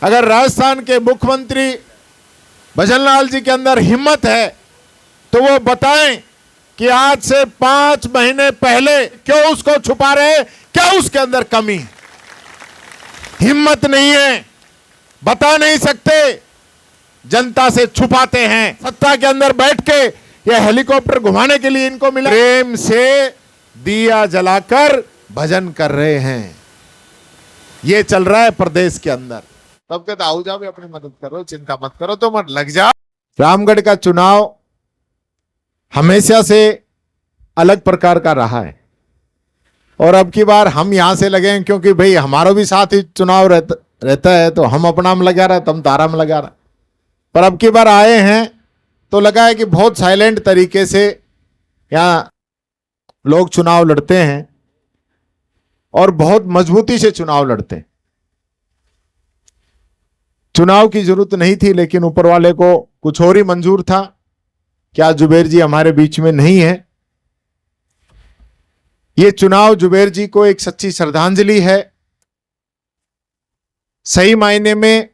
अगर राजस्थान के मुख्यमंत्री भजनलाल जी के अंदर हिम्मत है तो वो बताएं कि आज से 5 महीने पहले क्यों उसको छुपा रहे, क्या उसके अंदर कमी है। हिम्मत नहीं है, बता नहीं सकते, जनता से छुपाते हैं। सत्ता के अंदर बैठ के ये हेलीकॉप्टर घुमाने के लिए इनको मिला, प्रेम से दिया जलाकर भजन कर रहे हैं। ये चल रहा है प्रदेश के अंदर। तब कहते आओ जाओ अपनी मदद करो, चिंता मत करो, तो मत लग जाओ। रामगढ़ का चुनाव हमेशा से अलग प्रकार का रहा है और अब की बार हम यहां से लगे हैं क्योंकि भाई हमारा भी साथ ही चुनाव रहता है, तो हम अपना में लगा रहे, तुम तारा में लगा रहे। पर अब की बार आए हैं तो लगा है कि बहुत साइलेंट तरीके से यहाँ लोग चुनाव लड़ते हैं और बहुत मजबूती से चुनाव लड़ते हैं। चुनाव की जरूरत नहीं थी, लेकिन ऊपर वाले को कुछ और ही मंजूर था। क्या जुबेर जी हमारे बीच में नहीं है? ये चुनाव जुबेर जी को एक सच्ची श्रद्धांजलि है। सही मायने में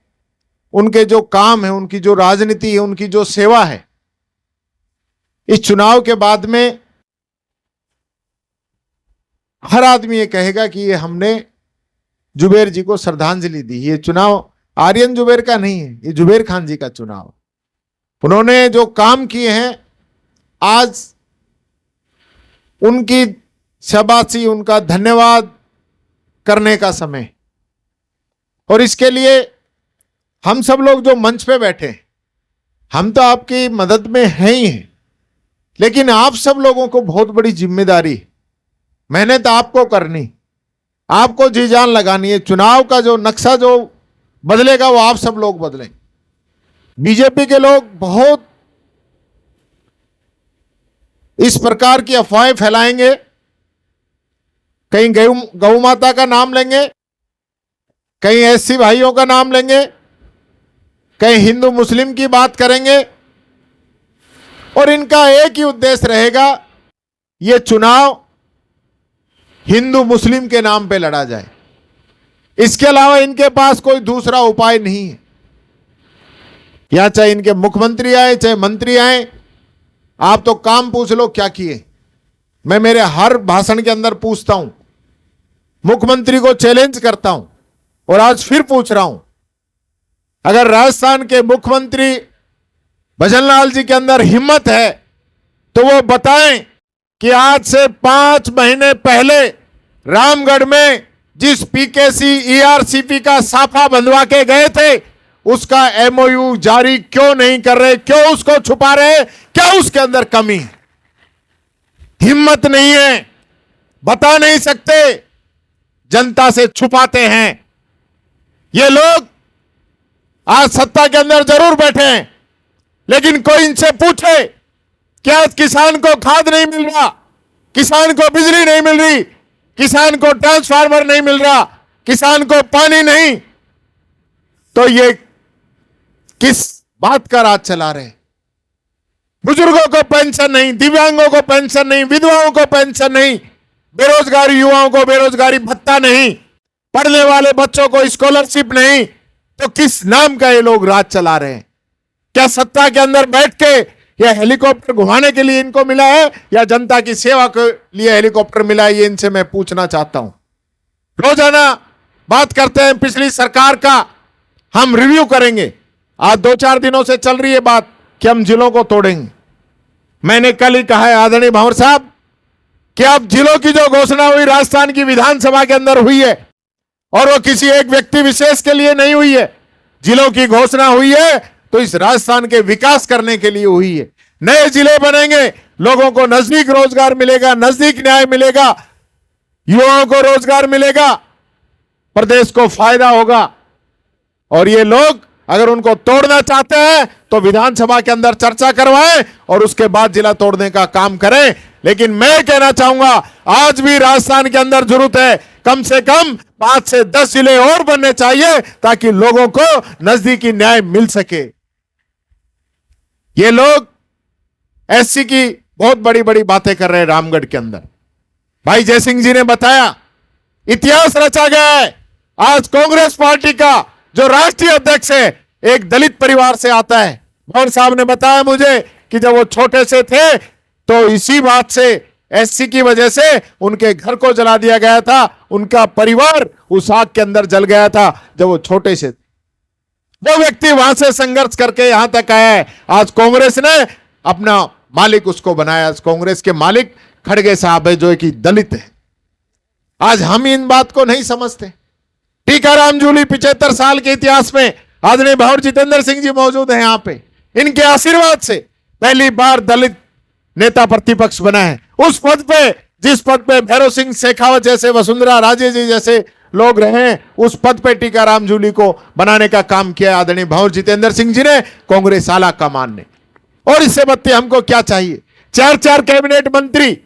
उनके जो काम है, उनकी जो राजनीति है, उनकी जो सेवा है, इस चुनाव के बाद में हर आदमी ये कहेगा कि ये हमने जुबेर जी को श्रद्धांजलि दी। ये चुनाव आर्यन जुबेर का नहीं है, ये जुबेर खान जी का चुनाव। उन्होंने जो काम किए हैं, आज उनकी शाबाशी, उनका धन्यवाद करने का समय। और इसके लिए हम सब लोग जो मंच पे बैठे हैं, हम तो आपकी मदद में हैं ही हैं, लेकिन आप सब लोगों को बहुत बड़ी जिम्मेदारी, मेहनत आपको करनी, आपको जी जान लगानी है। चुनाव का जो नक्शा जो बदलेगा वो आप सब लोग बदलें। बीजेपी के लोग बहुत इस प्रकार की अफवाहें फैलाएंगे, कहीं गौ माता का नाम लेंगे, कहीं एससी भाइयों का नाम लेंगे, कहीं हिंदू मुस्लिम की बात करेंगे और इनका एक ही उद्देश्य रहेगा, ये चुनाव हिंदू मुस्लिम के नाम पे लड़ा जाए। इसके अलावा इनके पास कोई दूसरा उपाय नहीं है। या चाहे इनके मुख्यमंत्री आए, चाहे मंत्री आए, आप तो काम पूछ लो क्या किए। मैं मेरे हर भाषण के अंदर पूछता हूं, मुख्यमंत्री को चैलेंज करता हूं और आज फिर पूछ रहा हूं, अगर राजस्थान के मुख्यमंत्री भजनलाल जी के अंदर हिम्मत है तो वो बताएं कि आज से 5 महीने पहले रामगढ़ में जिस पीकेसी ईआरसीपी का साफा बंधवा के गए थे, उसका एमओयू जारी क्यों नहीं कर रहे, क्यों उसको छुपा रहे, क्या उसके अंदर कमी है। हिम्मत नहीं है, बता नहीं सकते, जनता से छुपाते हैं। ये लोग आज सत्ता के अंदर जरूर बैठे हैं, लेकिन कोई इनसे पूछे क्या किसान को खाद नहीं मिल रहा, किसान को बिजली नहीं मिल रही, किसान को ट्रांसफार्मर नहीं मिल रहा, किसान को पानी नहीं, तो ये किस बात का राज चला रहे। बुजुर्गों को पेंशन नहीं, दिव्यांगों को पेंशन नहीं, विधवाओं को पेंशन नहीं, बेरोजगारी युवाओं को बेरोजगारी भत्ता नहीं, पढ़ने वाले बच्चों को स्कॉलरशिप नहीं, तो किस नाम का ये लोग राज चला रहे हैं। क्या सत्ता के अंदर बैठ के यह हेलीकॉप्टर घुमाने के लिए इनको मिला है या जनता की सेवा के लिए हेलीकॉप्टर मिला है, ये इनसे मैं पूछना चाहता हूं। रोजाना बात करते हैं पिछली सरकार का, हम रिव्यू करेंगे। आज 2-4 दिनों से चल रही है बात कि हम जिलों को तोड़ेंगे। मैंने कल ही कहा है आदरणीय भंवर साहब कि अब जिलों की जो घोषणा हुई राजस्थान की विधानसभा के अंदर हुई है और वो किसी एक व्यक्ति विशेष के लिए नहीं हुई है। जिलों की घोषणा हुई है तो इस राजस्थान के विकास करने के लिए हुई है। नए जिले बनेंगे, लोगों को नजदीक रोजगार मिलेगा, नजदीक न्याय मिलेगा, युवाओं को रोजगार मिलेगा, प्रदेश को फायदा होगा। और ये लोग अगर उनको तोड़ना चाहते हैं तो विधानसभा के अंदर चर्चा करवाएं और उसके बाद जिला तोड़ने का काम करें। लेकिन मैं कहना चाहूंगा आज भी राजस्थान के अंदर जरूरत है, कम से कम 5 से 10 जिले और बनने चाहिए ताकि लोगों को नजदीकी न्याय मिल सके। ये लोग एससी की बहुत बड़ी बड़ी बातें कर रहे हैं रामगढ़ के अंदर। भाई जयसिंह जी ने बताया इतिहास रचा गया है। आज कांग्रेस पार्टी का जो राष्ट्रीय अध्यक्ष है एक दलित परिवार से आता है। भंवर साहब ने बताया मुझे कि जब वो छोटे से थे तो इसी बात से, एससी की वजह से उनके घर को जला दिया गया था, उनका परिवार उस आग के अंदर जल गया था जब वो छोटे से थे। वो व्यक्ति वहां से संघर्ष करके यहां तक आया है। आज कांग्रेस ने अपना मालिक उसको बनाया। कांग्रेस के मालिक खड़गे साहब है जो एक दलित है। आज हम इन बात को नहीं समझते। टीकाराम जूली 75 साल के इतिहास में आदरणीय भंवर जितेंद्र सिंह जी मौजूद हैं यहां पे। इनके आशीर्वाद से पहली बार दलित नेता प्रतिपक्ष बना है। उस पद पे, जिस पद पे भैरव सिंह शेखावत जैसे, वसुंधरा राजे जी जैसे लोग रहे, उस पद पे टीकाराम जूली को बनाने का काम किया आदरणीय भंवर जितेंद्र सिंह जी ने, कांग्रेस आला कमान ने। और इससे बत्ती हमको क्या चाहिए? 4 कैबिनेट मंत्री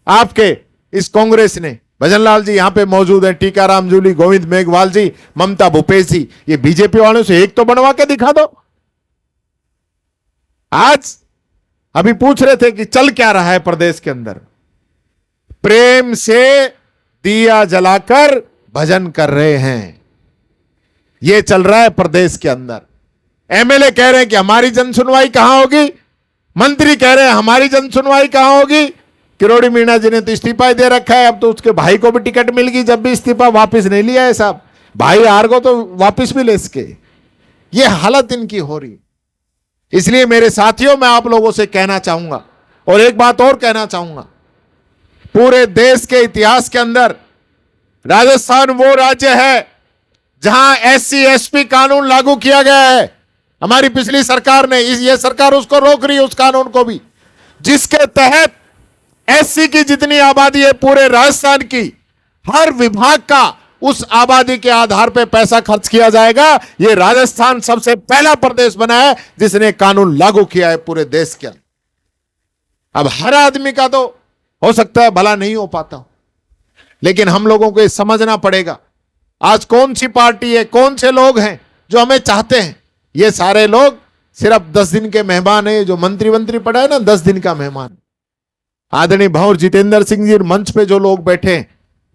आपके इस कांग्रेस ने। भजनलाल जी यहां पे मौजूद हैं, टीकाराम जूली, गोविंद मेघवाल जी, ममता भूपेश जी। ये बीजेपी वालों से एक तो बनवा के दिखा दो। आज अभी पूछ रहे थे कि चल क्या रहा है प्रदेश के अंदर। प्रेम से दिया जलाकर भजन कर रहे हैं, ये चल रहा है प्रदेश के अंदर। एमएलए कह रहे हैं कि हमारी जन सुनवाई कहां होगी, मंत्री कह रहे हैं हमारी जन सुनवाई कहां होगी। किरोड़ी मीणा जी ने तो इस्तीफा ही दे रखा है, अब तो उसके भाई को भी टिकट मिल गई, जब भी इस्तीफा वापस नहीं लिया है साहब। भाई हार को तो वापस भी ले सके। ये हालत इनकी हो रही। इसलिए मेरे साथियों, मैं आप लोगों से कहना चाहूंगा और एक बात और कहना चाहूंगा, पूरे देश के इतिहास के अंदर राजस्थान वो राज्य है जहां एससी एसटी कानून लागू किया गया है। हमारी पिछली सरकार ने, ये सरकार उसको रोक रही है, उस कानून को भी, जिसके तहत एससी की जितनी आबादी है पूरे राजस्थान की, हर विभाग का उस आबादी के आधार पर पैसा खर्च किया जाएगा। यह राजस्थान सबसे पहला प्रदेश बना है जिसने कानून लागू किया है पूरे देश के अंदर। अब हर आदमी का तो हो सकता है भला नहीं हो पाता, लेकिन हम लोगों को समझना पड़ेगा आज कौन सी पार्टी है, कौन से लोग हैं जो हमें चाहते हैं। ये सारे लोग सिर्फ 10 दिन के मेहमान है। जो मंत्री पड़ा है ना, 10 दिन का मेहमान। आदरणीय भंवर जितेंद्र सिंह जी मंच पे जो लोग बैठे हैं,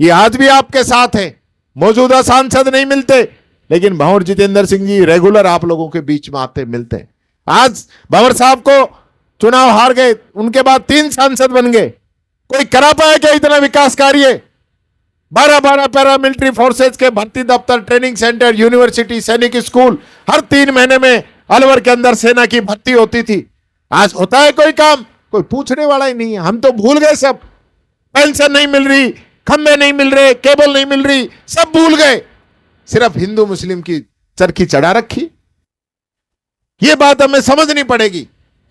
ये आज भी आपके साथ हैं। मौजूदा सांसद नहीं मिलते, लेकिन भंवर जितेंद्र सिंह जी रेगुलर आप लोगों के बीच में आते मिलते हैं। आज भंवर साहब को चुनाव हार गए, उनके बाद 3 सांसद बन गए। कोई करा पाया क्या इतना विकास कार्य? 12 पैरामिलिट्री फोर्सेज के भर्ती दफ्तर, ट्रेनिंग सेंटर, यूनिवर्सिटी, सैनिक स्कूल, हर 3 महीने में अलवर के अंदर सेना की भर्ती होती थी। आज होता है कोई काम? कोई पूछने वाला ही नहीं है। हम तो भूल गए सब। पेंशन नहीं मिल रही, खंबे नहीं मिल रहे, केबल नहीं मिल रही, सब भूल गए। सिर्फ हिंदू मुस्लिम की चरखी चढ़ा रखी। यह बात हमें समझनी पड़ेगी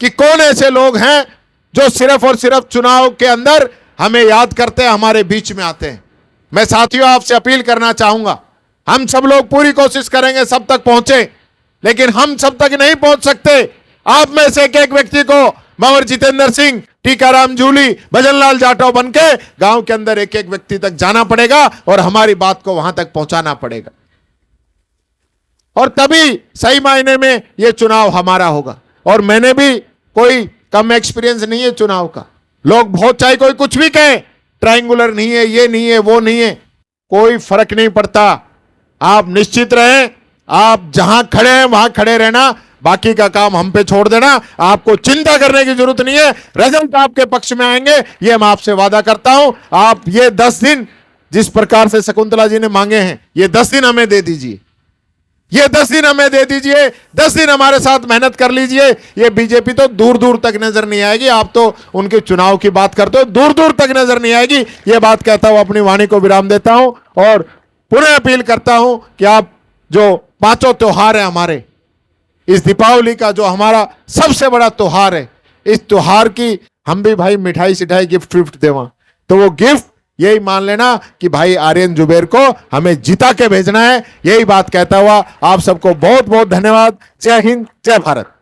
कि कौन ऐसे लोग हैं जो सिर्फ और सिर्फ चुनाव के अंदर हमें याद करते हैं, हमारे बीच में आते हैं। मैं साथियों आपसे अपील करना चाहूंगा, हम सब लोग पूरी कोशिश करेंगे सब तक पहुंचे, लेकिन हम सब तक नहीं पहुंच सकते। आप में से एक व्यक्ति को भंवर जितेंद्र सिंह, टीकाराम जूली, भजनलाल जाटव बनके गांव के अंदर एक व्यक्ति तक जाना पड़ेगा और हमारी बात को वहां तक पहुंचाना पड़ेगा, और तभी सही मायने में यह चुनाव हमारा होगा। और मैंने भी कोई कम एक्सपीरियंस नहीं है चुनाव का। लोग बहुत, चाहे कोई कुछ भी कहे, ट्रायंगुलर नहीं है, ये नहीं है, वो नहीं है, कोई फर्क नहीं पड़ता। आप निश्चित रहें, आप जहां खड़े हैं वहां खड़े रहना, बाकी का काम हम पे छोड़ देना। आपको चिंता करने की जरूरत नहीं है, रिजल्ट आपके पक्ष में आएंगे, ये मैं आपसे वादा करता हूं। आप ये 10 दिन जिस प्रकार से शकुंतला जी ने मांगे हैं, ये 10 दिन हमें दे दीजिए, ये 10 दिन हमें दे दीजिए, 10 दिन हमारे साथ मेहनत कर लीजिए। ये बीजेपी तो दूर दूर तक नजर नहीं आएगी। आप तो उनके चुनाव की बात करते हो, दूर दूर तक नजर नहीं आएगी। ये बात कहता हूं, अपनी वाणी को विराम देता हूं और पुनः अपील करता हूं कि आप जो 5 त्योहार है हमारे, इस दीपावली का जो हमारा सबसे बड़ा त्योहार है, इस त्योहार की हम भी भाई मिठाई सिठाई गिफ्ट विफ्ट देवा, तो वो गिफ्ट यही मान लेना कि भाई आर्यन जुबेर को हमें जिता के भेजना है। यही बात कहता हुआ आप सबको बहुत बहुत धन्यवाद। जय हिंद, जय भारत।